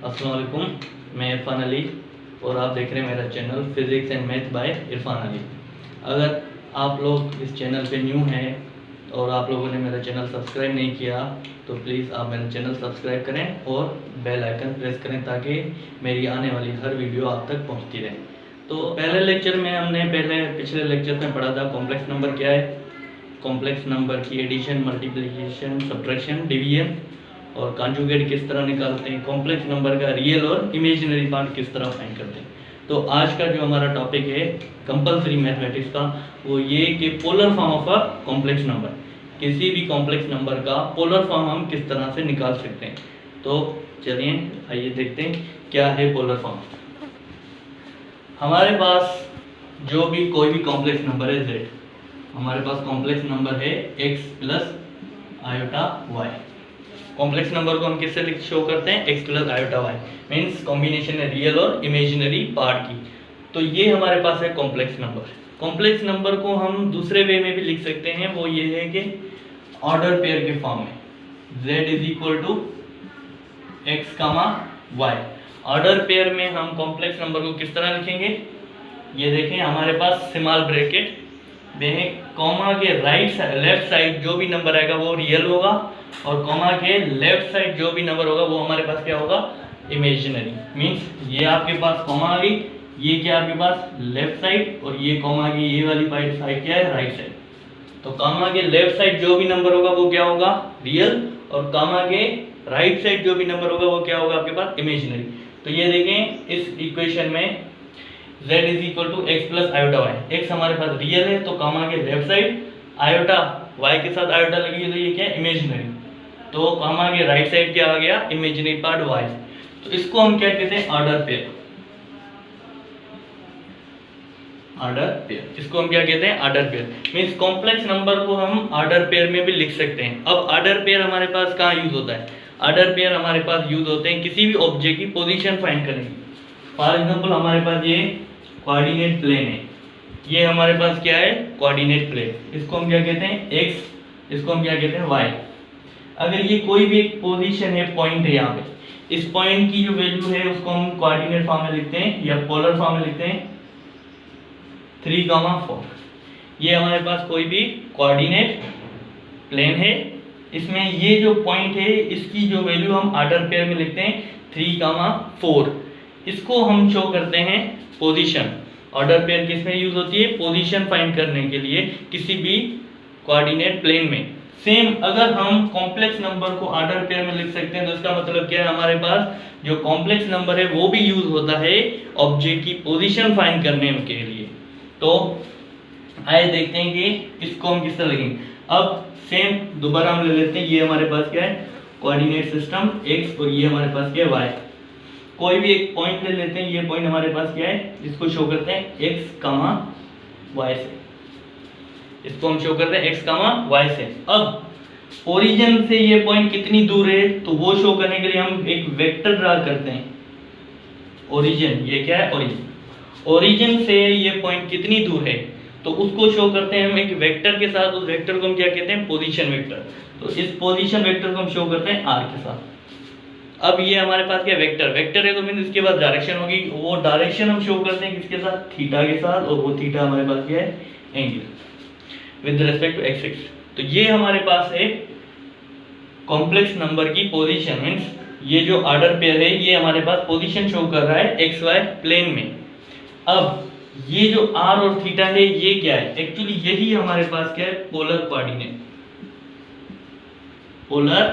अस्सलाम वालेकुम, मैं इरफान अली और आप देख रहे हैं मेरा channel physics and math bye Irfan Ali. अगर आप लोग इस चैनल पे न्यू हैं और आप लोगों ने मेरा चैनल सब्सक्राइब नहीं किया तो प्लीज़ आप मेरा चैनल सब्सक्राइब करें और बेल आइकन प्रेस करें ताकि मेरी आने वाली हर वीडियो आप तक पहुंचती रहे। तो पहले लेक्चर में हमने पिछले लेक्चर में पढ़ा था कॉम्प्लेक्स नंबर क्या है, कॉम्प्लेक्स नंबर की एडिशन, मल्टीप्लिकेशन, सब्ट्रैक्शन, डिवीजन और कॉन्जुगेट किस तरह निकालते हैं, कॉम्प्लेक्स नंबर का रियल और इमेजिनरी पार्ट किस तरह फाइंड करते हैं। तो आज का जो हमारा टॉपिक है कंपलसरी मैथमेटिक्स का वो ये कि polar form of a complex number, किसी भी कॉम्प्लेक्स नंबर का पोलर फॉर्म हम किस तरह से निकाल सकते हैं। तो चलिए आइए देखते हैं क्या है पोलर फॉर्म। हमारे पास जो भी कोई भी कॉम्प्लेक्स नंबर है z, हमारे पास कॉम्प्लेक्स नंबर है x plus iota y। Complex number को हम किससे शो करते हैं, x plus iota y, means combination है रियल और इमेजिनरी पार्ट की। तो ये हमारे पास है कॉम्प्लेक्स नंबर। कॉम्प्लेक्स नंबर को हम दूसरे वे में भी लिख सकते हैं, वो ये है कि ऑर्डर पेयर के फॉर्म में z is equal to X comma Y. Order pair में हम कॉम्प्लेक्स नंबर को किस तरह लिखेंगे, ये देखें हमारे पास स्मॉल ब्रैकेट में कॉमा के लेफ्ट साइड जो भी नंबर आएगा वो रियल होगा और कॉमा के लेफ्ट साइड जो भी नंबर होगा वो हमारे पास क्या होगा, इमेजिनरी। मींस ये आपके पास कॉमा आ गई, ये क्या आपके पास लेफ्ट साइड और ये कॉमा की ये वाली साइड क्या है, राइट साइड। तो कॉमा के लेफ्ट साइड जो भी नंबर होगा वो क्या होगा, रियल, और कॉमा के राइट साइड जो भी नंबर होगा वो क्या होगा आपके पास, इमेजिनरी। तो ये देखें इस इक्वेशन में z is equal to X plus iota Y. X हमारे पास रियल है तो कॉमा के लेफ्ट साइड, आयोटा y के साथ आयोटा लगी है तो ये क्या है, इमेजिनरी। तो कॉमा के राइट साइड क्या आ गया, इमेजिनरी पार्ट y। तो इसको हम क्या कहते हैं, ऑर्डर पेयर। ऑर्डर पेयर, इसको हम क्या कहते हैं, order pair. Means complex number को हम ऑर्डर पेयर में भी लिख सकते हैं। अब ऑर्डर पेयर हमारे पास कहाँ यूज होता है, ऑर्डर पेयर हमारे पास यूज होते हैं किसी भी ऑब्जेक्ट की पोजीशन फाइंड करने की। फॉर एग्जांपल हमारे पास ये कोऑर्डिनेट प्लेन है, ये हमारे पास क्या है, कोऑर्डिनेट प्लेन। इसको हम क्या कहते हैं, x, इसको हम क्या कहते हैं, y। अगर ये कोई भी एक पोजीशन है, पॉइंट है यहाँ पे, इस पॉइंट की जो वैल्यू है उसको हम कोऑर्डिनेट फॉर्म में लिखते हैं या पोलर फॉर्म में लिखते हैं 3,4। ये हमारे पास कोई भी कोऑर्डिनेट प्लेन है, इसमें ये जो पॉइंट है इसकी जो वैल्यू हम ऑर्डर पेयर में लिखते हैं 3,4। इसको हम शो करते हैं पोजीशन। ऑर्डर पेयर किस में यूज होती है, पोजीशन फाइंड करने के लिए किसी भी कोऑर्डिनेट प्लेन में। सेम अगर हम कॉम्प्लेक्स नंबर को ऑर्डर पेयर में लिख सकते हैं तो इसका मतलब क्या है, हमारे पास जो कॉम्प्लेक्स नंबर है वो भी यूज होता है ऑब्जेक्ट की पोजीशन फाइंड करने के लिए। तो आइए देखते हैं कि इसको हम किस तरह लिखेंगे। अब सेम दोबारा हम ले लेते हैं, ये हमारे पास क्या है, कोऑर्डिनेट सिस्टम x और ये हमारे पास क्या है, y। कोई भी एक पॉइंट ले लेते हैं, ये पॉइंट हमारे पास क्या है, जिसको शो करते हैं x, y से। इसको हम शो करते हैं x, y से। अब ओरिजिन से ये पॉइंट कितनी दूर है तो वो शो करने के लिए हम एक वेक्टर ड्रा करते हैं। ओरिजिन, ये क्या है, ओरिजिन से ये पॉइंट कितनी दूर है तो उसको शो करते हैं हम एक वेक्टर के साथ। उस वेक्टर को हम क्या कहते हैं, पोजीशन वेक्टर। तो इस पोजीशन वेक्टर को हम शो करते हैं r के साथ। अब ये हमारे पास क्या वेक्टर है तो मीन इसके बाद डायरेक्शन होगी, वो डायरेक्शन हम शो करते हैं किसके साथ, थीटा के साथ, और वो थीटा हमारे पास क्या है, angle with respect to X axis. तो ये हमारे पास है कॉम्प्लेक्स नंबर की पोजीशन। मींस ये जो ऑर्डर पेयर है ये हमारे पास पोजीशन शो कर रहा है एक्स वाई प्लेन में। अब ये जो r और थीटा है ये क्या है, एक्चुअली यही हमारे पास क्या है, पोलर कोऑर्डिनेट। पोलर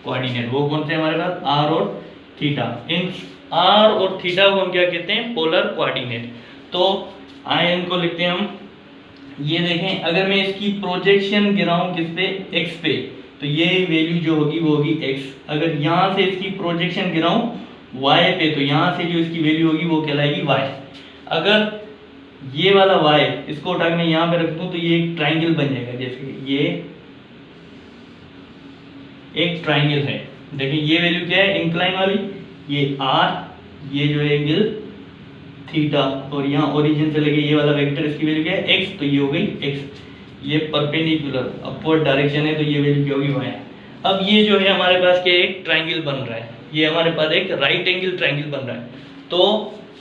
कोऑर्डिनेट वो कौन से हमारे पास, r और थीटा। इन r और थीटा को हम क्या कहते हैं, पोलर कोऑर्डिनेट। तो आए इनको लिखते हैं हम, ये देखें अगर मैं इसकी प्रोजेक्शन गिराऊं किस पे, x पे, तो ये वैल्यू जो होगी वो होगी x। अगर यहाँ से इसकी प्रोजेक्शन गिराऊं y पे तो यहाँ से जो इसकी वैल्यू होगी वो कहलाएगी y। अगर ये वाला y इसको उठा के मैं यहाँ पे रख दूं तो ये एक ट्राइंगल बन जाएगा। जैसे ये एक ट्राइंगल है, देखिए ये वैल्यू क्या है, इंक्लाइन वाली, ये r, ये जो है एंगल थीटा, और यहाँ ओरिजिन से लेके ये वाला वेक्टर इसकी वैल्यू क्या है, x। तो ये हो गई x। ये परपेंडिकुलर अपवर्ड डायरेक्शन है तो ये वैल्यू क्या होगी, y। अब ये जो है हमारे पास क्या एक ट्राइंगल बन रहा है, ये हमारे पास एक राइट एंगल ट्राइंगल बन रहा है। तो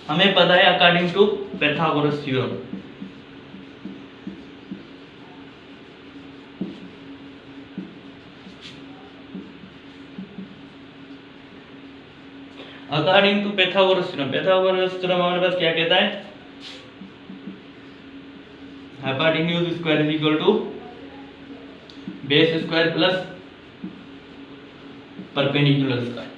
हमें पता है according to Pythagoras theorem, according to Pythagoras theorem हमारे पास क्या कहता है, hypotenuse square is equal to base square plus perpendicular square.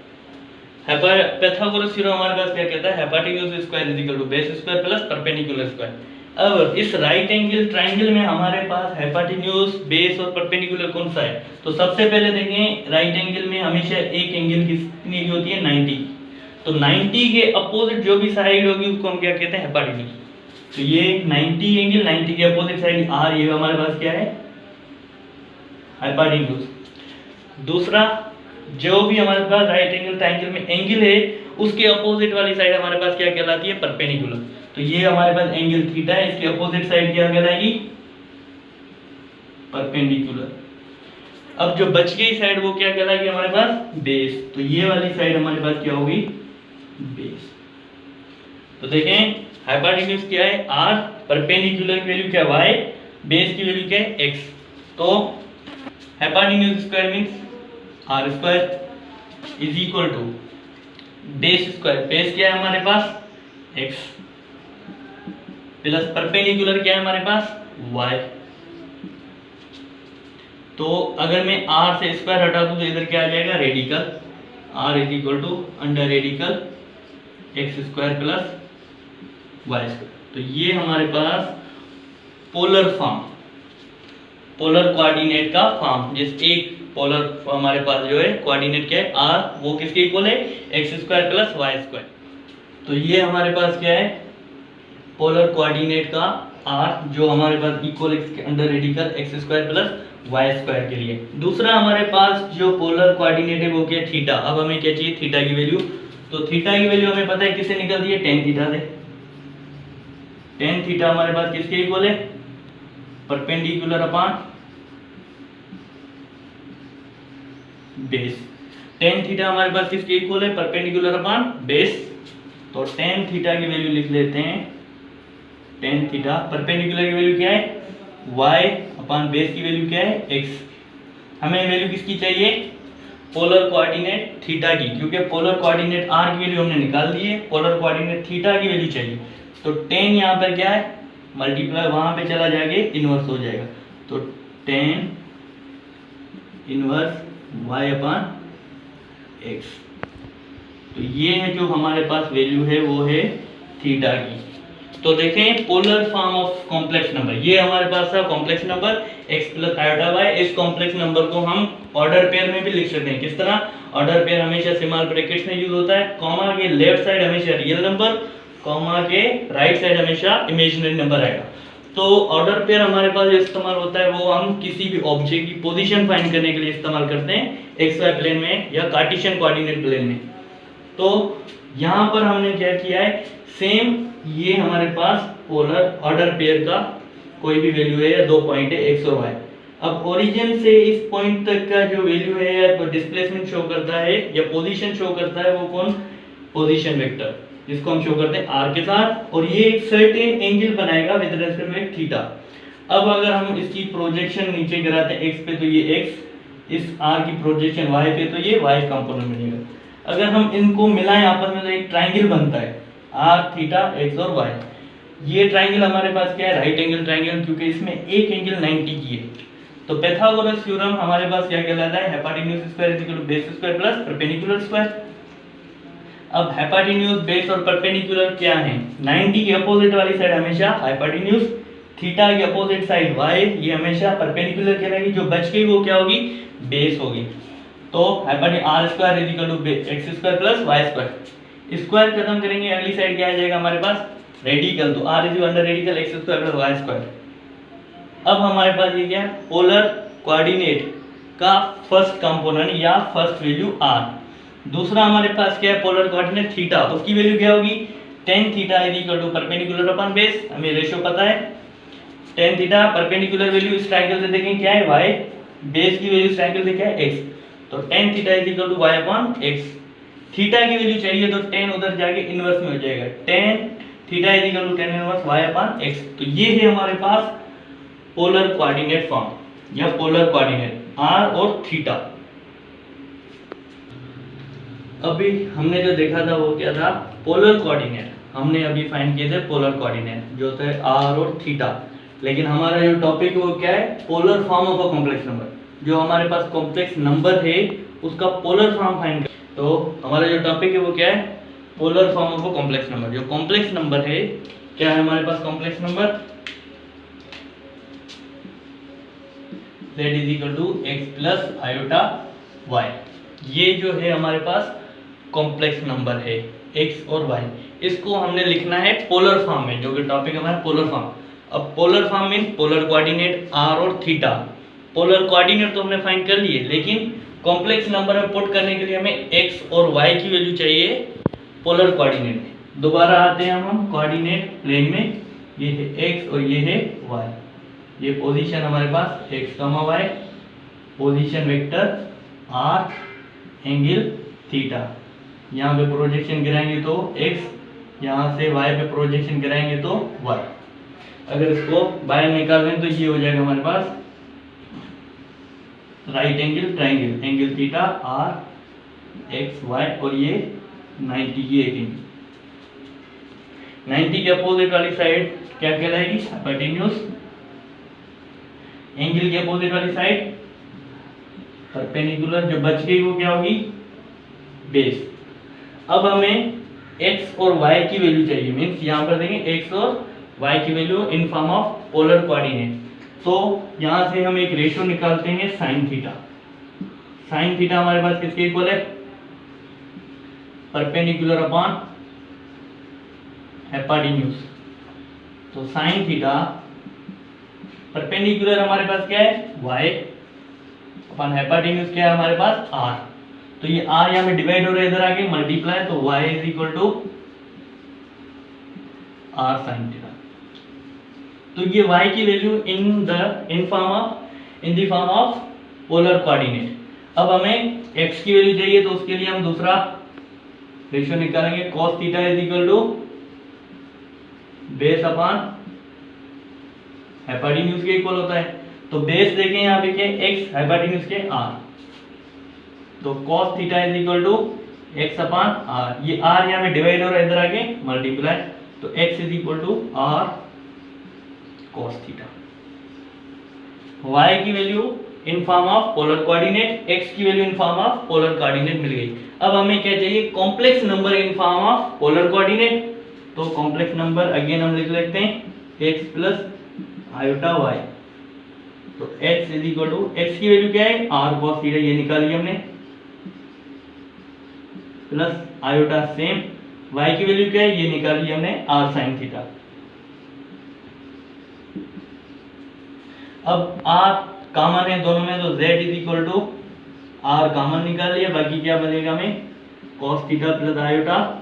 Pythagoras theorem हमारे पास क्या कहता है, hypotenuse square is equal to base square plus perpendicular square. अब इस राइट एंगल ट्राइंगल में हमारे पास हाइपोटेन्यूज, बेस और परपेंडिकुलर कौन सा है? तो सबसे पहले देखें, राइट एंगल में हमेशा एक एंगल कितनी की होती है, 90। तो 90 के अपोजिट जो भी साइड होगी उसको हम क्या कहते हैं, हाइपोटेन्यूज। तो ये 90 एंगल, 90 के अपोजिट साइड आर, ये हमारे पास क्या है, हाइपोटेन्यूज। दूसरा, जो भी हमारे पास राइट एंगल ट्रायंगल में एंगल है उसके अपोजिट वाली साइड हमारे पास क्या कहलाती है, परपेंडिकुलर। तो ये हमारे पास एंगल थीटा है, इसके अपोजिट साइड क्या कहलाएगी, परपेंडिकुलर। अब जो बच गई साइड वो क्या कहलाएगी हमारे पास, बेस। तो ये वाली साइड हमारे पास क्या होगी, बेस। तो देखें हाइपोटेन्यूज क्या है, आर, परपेंडिकुलर की वैल्यू क्या है, वाई, बेस की वैल्यू क्या है, एक्स। तो hypotenuse square means R square is equal to base square, base क्या है हमारे पास, एक्स, प्लस परपेंडिकुलर क्या है हमारे पास, वाई। तो अगर मैं आर से स्क्वायर हटा दूं तो इधर क्या आ जाएगा, radical, R is equal to under radical X square plus Y square. तो ये हमारे पास पोलर फॉर्म, पोलर कोऑर्डिनेट का फॉर्म, जिस एक पोलर हमारे पास जो है कोऑर्डिनेट क्या है, आर, वो किसके इक्वल है, X square plus Y square. तो ये हमारे पास क्या है, पोलर कोऑर्डिनेट का आर, जो हमारे पास इक्वल एक्स के under radical X square plus Y square के लिए। दूसरा हमारे पास जो पोलर कोऑर्डिनेट है वो क्या है, थीटा। अब हमें क्या चाहिए, थीटा की वैल्यू। तो थीटा की वैल्यू हमें पता है किससे निकलती है, टेन थीटा से। टेन थीटा हमारे पास किसके इक्वल है, perpendicular upon base. Tan theta हमारे पास किसके इक्वल है, परपेंडिकुलर अपॉन बेस। तो टेन थीटा की वैल्यू लिख लेते हैं, टेन थीटा, परपेंडिकुलर की वैल्यू क्या है, y अपॉन बेस की वैल्यू क्या है, x। हमें वैल्यू किसकी चाहिए, पोलर कोऑर्डिनेट थीटा की, क्योंकि पोलर कोऑर्डिनेट r की वैल्यू हमने निकाल दी है, पोलर कोऑर्डिनेट थीटा की वैल्यू चाहिए। तो टेन यहाँ पर क्या है, मल्टीप्लाई वहां पे चला जाएगा, इनवर्स हो जाएगा। तो tan inverse y upon x। तो ये है जो हमारे पास वैल्यू है, वो है थीटा की। तो देखें polar form of complex number, ये हमारे पास था complex number x plus iota y। इस कॉम्प्लेक्स नंबर को हम ऑर्डर पेयर में भी लिख सकते हैं। किस तरह, ऑर्डर पेयर हमेशा स्मॉल ब्रैकेट्स में यूज होता है, कॉमा के लेफ्ट साइड हमेशा रियल नंबर, कॉमा के राइट साइड हमेशा इमेजिनरी नंबर आएगा। तो ऑर्डर पेयर हमारे पास जो इस्तेमाल होता है वो हम किसी भी ऑब्जेक्ट की पोजीशन फाइंड करने के लिए इस्तेमाल करते हैं, एक्स वाई प्लेन में या कार्टेशियन कोऑर्डिनेट प्लेन में। तो यहाँ पर हमने क्या किया है, सेम ये हमारे पास पोलर ऑर्डर पेयर का कोई भी वैल्यू है या दो पॉइंट है एक्स और वाई। अब ओरिजिन से इस पॉइंट तक का जो वैल्यू है या तो डिस्प्लेसमेंट शो करता है या पोजीशन शो करता है, वो कौन, पोजीशन वेक्टर, जिसको हम शो करते हैं आर के साथ, और ये एक सर्टेन एंगल बनाएगा विद रिस्पेक्ट टू थीटा। अब अगर हम इसकी प्रोजेक्शन नीचे गिराते हैं एक्स पे तो ये एक्स, इस आर की प्रोजेक्शन वाई पे तो ये वाई कंपोनेंट बनेगा। अगर हम इनको मिलाएं आपस में तो एक ट्राइंगल बनता है, आर थीटा एक्स और वाई। ये ट्राइंगल हमारे पास क्या है, राइट एंगल ट्राइंगल, क्योंकि इसमें एक एंगल 90 की है। तो पाइथागोरस थ्योरम हमारे पास क्या कहलाता है, hypotenuse square is equal to base square plus perpendicular square. अब हाइपोटेन्यूज, बेस और परपेंडिकुलर क्या है, 90 के अपोजिट वाली साइड हमेशा हाइपोटेन्यूज, थीटा के अपोजिट साइड y, ये हमेशा परपेंडिकुलर कहलाएगी, जो बच गई वो क्या होगी, बेस होगी। तो hypotenuse R square is equal to X square plus Y square. Square खत्म करेंगे, अगली साइड क्या आ जाएगा हमारे पास, रेडिकल। तो R is under radical X square plus Y square. अब हमारे पास ये क्या है, पोलर कोऑर्डिनेट का फर्स्ट कंपोनेंट या फर्स्ट वैल्यू आर। दूसरा हमारे पास क्या है, पोलर कोऑर्डिनेट थीटा, उसकी वैल्यू क्या होगी, tan theta is equal to perpendicular upon base. हमें रेशियो पता है, tan थीटा परपेंडिकुलर वैल्यू इस ट्रायंगल से देखें क्या है y, बेस की वैल्यू इस ट्रायंगल से क्या है x। तो tan theta is equal to y upon x। Theta की वैल्यू चाहिए तो tan उधर जाके इनवर्स में हो जाएगा, tan theta is equal to tan inverse y upon x। तो ये है हमारे पास पोलर कोऑर्डिनेट फॉर्म या पोलर कोऑर्डिनेट r और थीटा। अभी हमने जो देखा था वो क्या था, पोलर कोऑर्डिनेट। हमने अभी फाइंड किए थे पोलर कोऑर्डिनेट जो थे r और थीटा। लेकिन हमारा जो टॉपिक है वो क्या है, polar form of a complex number. जो हमारे पास कॉम्प्लेक्स नंबर है उसका पोलर फॉर्म फाइंड। तो हमारा जो टॉपिक है वो क्या है, polar form of a complex number. जो कॉम्प्लेक्स नंबर है, क्या है हमारे पास complex number, z is equal to x plus iota y। ये जो है हमारे पास कॉम्प्लेक्स नंबर है x और y। इसको हमने लिखना है पोलर फॉर्म में, जो कि टॉपिक हमारा पोलर फॉर्म। अब polar form mean polar coordinate r और थीटा। पोलर कोऑर्डिनेट तो हमने फाइंड कर लिए, लेकिन कॉम्प्लेक्स नंबर में पुट करने के लिए हमें x और y की वैल्यू चाहिए पोलर कोऑर्डिनेट में। दोबारा आते हैं हम कोऑर्डिनेट प्लेन में। ये है x और ये है y। ये पोजीशन हमारे पास x, y, position vector r, angle theta. यहाँ पे प्रोजेक्शन गिराएंगे तो x, यहाँ से y पे प्रोजेक्शन गिराएंगे तो y। अगर इसको बाहर निकाल लें तो ये हो जाएगा हमारे पास right angle triangle, angle theta r x y और ये 90 की एक एंगल। 90 के अपोजिट वाली साइड क्या कहलाएगी, हाइपोटेन्यूज। एंगल के अपोजिट वाली साइड परपेंडिकुलर। जो बच गई वो क्या होगी, बेस। अब हमें x और y की वैल्यू चाहिए, मींस यहाँ पर देंगे x और y की value in form of polar coordinate. तो यहाँ से हम एक रेशियो निकालते हैं साइन थीटा। साइन थीटा हमारे पास किसके इक्वल है, परपेंडिकुलर अपॉन हाइपोटेन्यूज। तो साइन थीटा परपेंडिकुलर हमारे पास क्या है, y अपॉन हाइपोटेन्यूज क्या है हमारे पास, r। तो ये r यहाँ में डिवाइड हो रहा है, इधर आके मल्टीप्लाई, तो y is equal to r sine theta. तो ये y की value in the form of polar coordinate. अब हमें x की वैल्यू चाहिए, तो उसके लिए हम दूसरा रेशियो निकालेंगे, cos theta is equal to base upon hypotenuse के इक्वल होता है। तो बेस देखें यहाँ पे क्या, x, हाइपोटेन्यूज के r। तो cos theta is equal to x upon r। ये r यहाँ में डिवाइड हो रहा है, इधर आके मल्टीप्लाई, तो x is equal to r cos theta. y की value in form of polar coordinate, x की value in form of polar coordinate मिल गई। अब हमें क्या चाहिए, complex number in form of polar coordinate. तो कॉम्प्लेक्स नंबर अगेन हम लिख लेते हैं x प्लस आयोटा y। तो x is equal to, x की वैल्यू क्या है, r cos थीटा, ये निकाली हमने, प्लस आयोटा सेम, y की वैल्यू क्या है, ये निकाली हमने, r sin थीटा। अब r कॉमन है दोनों में, तो z is equal to r common निकाल लिया, बाकी क्या बनेगा हमें, cos theta plus iota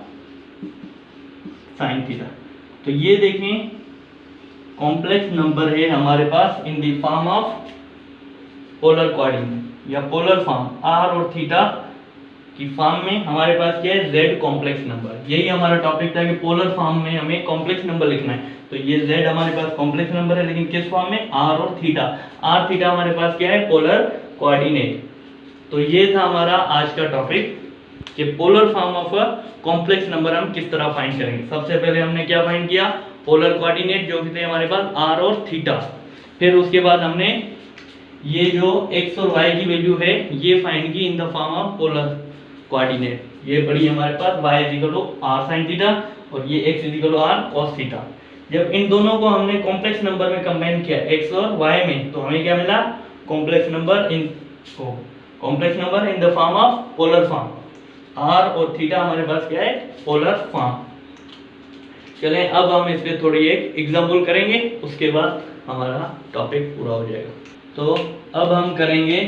sin theta. तो ये देखें कॉम्प्लेक्स नंबर है हमारे पास in the form of polar coordinate या पोलर फॉर्म, r और थीटा की फॉर्म में हमारे पास क्या है, z कॉम्प्लेक्स नंबर। यही हमारा टॉपिक था कि पोलर फॉर्म में हमें कॉम्प्लेक्स नंबर लिखना है। तो ये z हमारे पास कॉम्प्लेक्स नंबर है, लेकिन किस फॉर्म में, r और थीटा। r थीटा हमारे पास क्या है, पोलर कोऑर्डिनेट। तो ये था हमारा आज का टॉपिक कि polar form of a complex number हम किस तरह फाइंड करेंगे। सबसे पहले हमने क्या फाइंड किया, पोलर कोऑर्डिनेट जो कि थे हमारे पास r और थीटा। फिर उसके बाद हमने ये जो x और y की वैल्यू है ये फाइंड की in the form of polar coordinate. ये पड़ी हमारे पास y is equal to r sin theta और ये x is equal to r cos theta. जब इन दोनों को हमने कॉम्प्लेक्स नंबर में कंबाइन किया x और y में, तो हमें क्या मिला, complex number in the form of polar form. r और थीटा हमारे पास क्या है, पोलर फॉर्म। चलें अब हम इस पे थोड़ी एक एग्जांपल करेंगे, उसके बाद हमारा टॉपिक पूरा हो जाएगा। तो अब हम करेंगे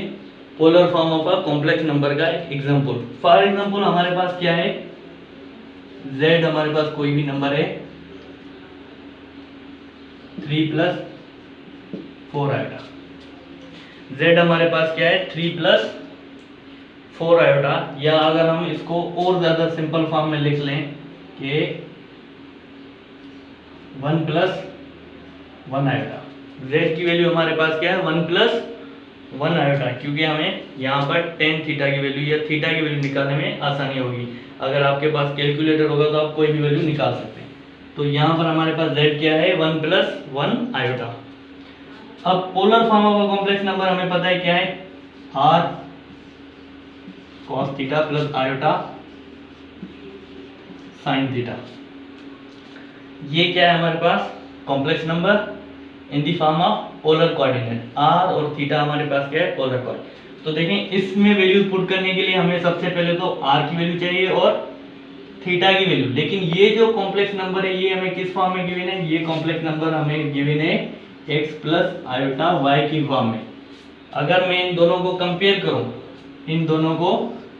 polar form of a complex number का एक एग्जांपल। फॉर एग्जांपल हमारे पास क्या है, z हमारे पास कोई भी नंबर है 3 प्लस 4 आएगा। z हमारे पास क्या है, 3 प्लस 4 आयोटा, या अगर हम इसको और ज्यादा सिंपल फॉर्म में लिख लें कि 1 प्लस 1 आयोटा। z की वैल्यू हमारे पास क्या है 1 प्लस 1 आयोटा, क्योंकि हमें यहाँ पर टेन थीटा की वैल्यू या थीटा की वैल्यू निकालने में आसानी होगी। अगर आपके पास कैलकुलेटर होगा तो आप कोई भी वैल्यू निकाल सकते हैं। तो यहाँ पर हमारे पास z क्या है 1 प्लस 1 आयोटा। अब polar form of a complex number हमें पता है क्या है r cos theta plus iota sin theta. ये क्या है हमारे पास complex number in the form of polar coordinate. r और थीटा हमारे पास क्या है पोलर कोऑर्डिनेट। तो देखें इसमें वैल्यू पुट करने के लिए हमें सबसे पहले तो r की वैल्यू चाहिए और थीटा की वैल्यू। लेकिन ये जो कॉम्प्लेक्स नंबर है ये हमें किस फॉर्म में गिवन है, ये कॉम्प्लेक्स नंबर हमें गिवन है x प्लस आयोटा y की फॉर्म में। अगर मैं इन दोनों को कंपेयर करूं, इन दोनों को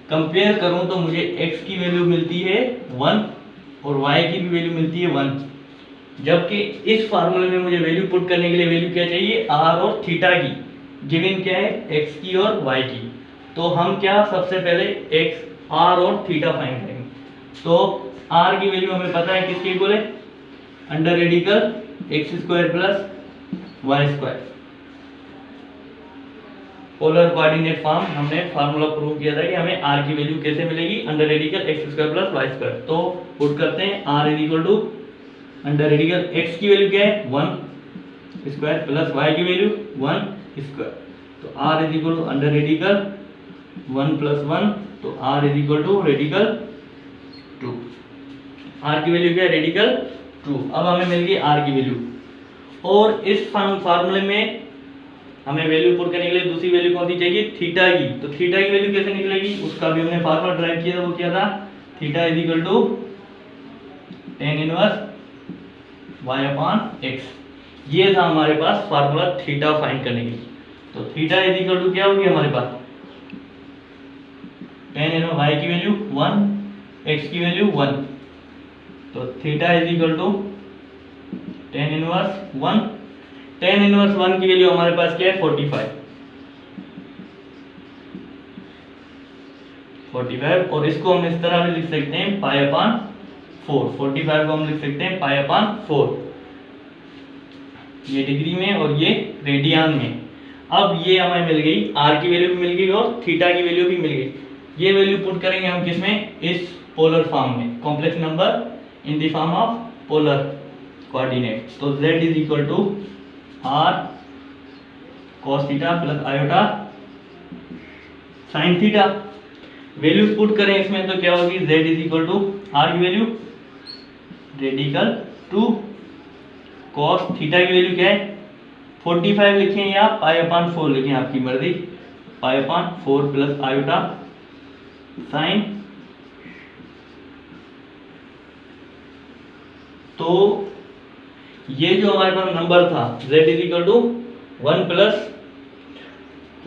कंपेयर करूं तो मुझे x की वैल्यू मिलती है 1 और y की भी वैल्यू मिलती है 1। जबकि इस फार्मूले में मुझे वैल्यू पुट करने के लिए वैल्यू क्या चाहिए r और थीटा की। गिवन क्या है x की और y की। तो हम क्या सबसे पहले x r और थीटा फाइंड करेंगे। तो r की वैल्यू हमें पता है किसके इक्वल है under radical x square plus Y square. Polar coordinate form हमने फार्मूला प्रूव किया था कि हमें r की वैल्यू कैसे मिलेगी under radical x square plus Y square. तो पुट करते हैं r is equal to under radical x की वैल्यू क्या है 1 स्क्वायर प्लस y की वैल्यू 1 स्क्वायर। तो r is equal to under radical 1 plus 1, तो r is equal to radical 2। r की वैल्यू क्या है रेडिकल 2। अब हमें मिल गई r की वैल्यू। और इस फार्मूले में हमें वैल्यू पुट करने के लिए दूसरी वैल्यू कौन सी चाहिए थीटा की। तो थीटा की वैल्यू कैसे निकलेगी उसका भी हमने फार्मूला ड्राइव किया था। वो क्या था theta is equal to tan inverse y upon x। ये था हमारे पास फार्मूला थीटा फाइंड करने के लिए। तो थीटा इज इक्वल टू क्या होगी हमारे पास tan इनवर्स y की वैल्यू 1 x की वैल्यू 1। तो theta is equal to tan inverse 1। tan inverse 1 की वैल्यू हमारे पास क्या है 45 और इसको हम इस तरह भी लिख सकते हैं पाई अपॉन 4। 45 को हम लिख सकते हैं पाई अपॉन 4, ये डिग्री में और ये रेडियन में। अब ये हमें मिल गई r की वैल्यू भी मिल गई और थीटा की वैल्यू भी मिल गई। ये वैल्यू पुट करेंगे हम किसमें इस पोलर फॉर्म में complex number in the form of polar coordinate. तो z is equal to r cos theta plus iota sin theta. Values put करें इसमें तो क्या होगी z is equal to r की वैल्यू रेडिकल 2 cos थीटा की value क्या है 45 लिखें या पाई अपॉन 4 लिखें आपकी मर्जी, pi upon 4 plus iota sine. तो ये जो हमारे पास नंबर था z is equal to 1 plus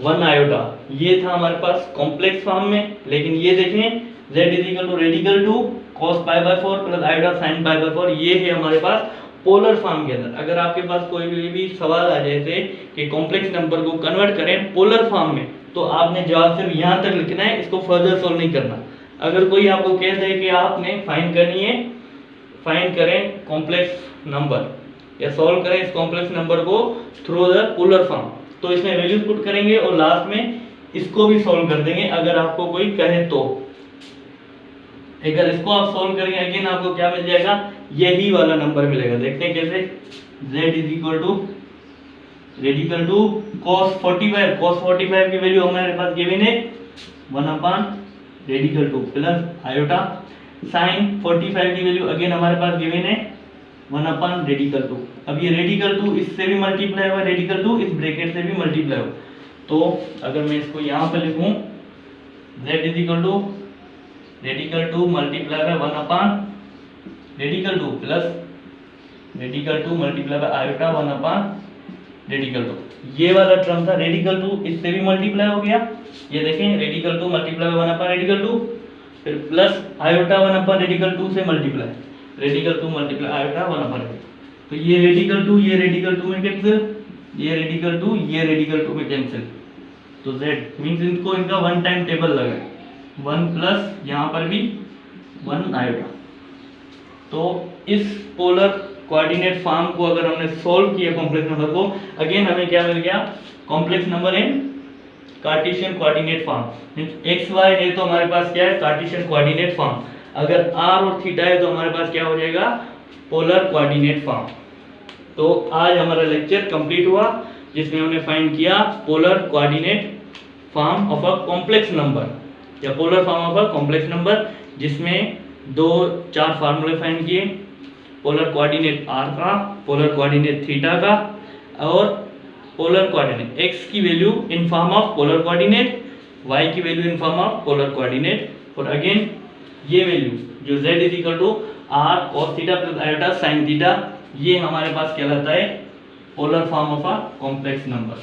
1 iota, ये था हमारे पास कॉम्प्लेक्स फॉर्म में। लेकिन ये देखें z is equal to radical 2 cos pi by 4 plus iota sine pi by 4, ये है हमारे पास पोलर फॉर्म के अंदर। अगर आपके पास कोई भी सवाल आ जाए थे कि कॉम्प्लेक्स नंबर को कन्वर्ट करें पोलर फॉर्म में, तो आपने जवाब सिर्फ यहाँ तक लिखना है, इसको फर्दर सोल्व नहीं करना। अगर कोई आपको कह दे कि आपने फाइंड करनी है, फाइंड करें कॉम्प्लेक्स नंबर या सॉल्व करें इस कॉम्प्लेक्स नंबर को थ्रू द पोलर फॉर्म, तो इसमें वैल्यूज पुट करेंगे और लास्ट में इसको भी सॉल्व कर देंगे अगर आपको कोई कहे तो। अगर इसको आप सॉल्व करेंगे अगेन आपको क्या मिल जाएगा यही वाला नंबर मिलेगा। देखते हैं कैसे। z is equal to radical 2 cos 45 की वैल्यू हमारे पास गिवन है 1 upon radical 2 plus iota sign 45 की वैल्यू अगेन हमारे पास गिवन है 1 अपॉन रेडिकल 2। अब ये रेडिकल 2 इससे भी मल्टीप्लाई हुआ, रेडिकल 2 इस ब्रैकेट से भी मल्टीप्लाई हुआ। तो अगर मैं इसको यहाँ पे लिखूं z is equal to radical 2 multiply by 1 upon radical 2 plus radical 2 multiply by iota 1 upon radical 2। ये वाला टर्म था रेडिकल 2 इससे भी मल्टीप्लाई हो गया, ये देखें radical 2 multiply by 1 upon radical 2 फिर प्लस आयोटा 1 अपॉन रेडिकल 2 से multiply radical 2 multiply iota 1 upon radical. तो ये रेडिकल 2 ये रेडिकल 2 में कैंसिल, ये रेडिकल 2 ये रेडिकल 2 में कैंसिल। तो z मींस इनको इनका वन टाइम टेबल लगा है। 1 प्लस यहाँ पर भी 1 आयोटा। तो इस पोलर कोऑर्डिनेट फॉर्म को अगर हमने सॉल्व किया कॉम्प्लेक्स नंबर को, अगेन हमें क्या मिल गया, complex number in Cartesian coordinate form. X y है तो हमारे पास क्या है, कार्टेशियन कोऑर्डिनेट फॉर्म। अगर आर और थीटा है तो हमारे पास क्या हो जाएगा, पोलर कोऑर्डिनेट फॉर्म। तो आज हमारा लेक्चर कंप्लीट हुआ जिसमें हमने फाइंड किया polar coordinate form of a complex number या polar form of a complex number, जिसमें 4 फार्मूले फाइंड किए, पोलर कोऑर्डिनेट आर का, पोलर कोऑर्डिनेट थीटा का, और पोलर कोऑर्डिनेट x की value in form of polar coordinate, y की value in form of polar coordinate, और अगेन ये वैल्यू जो z is equal to r cos theta plus iota sin theta, ये हमारे पास कहलाता है polar form of a complex number.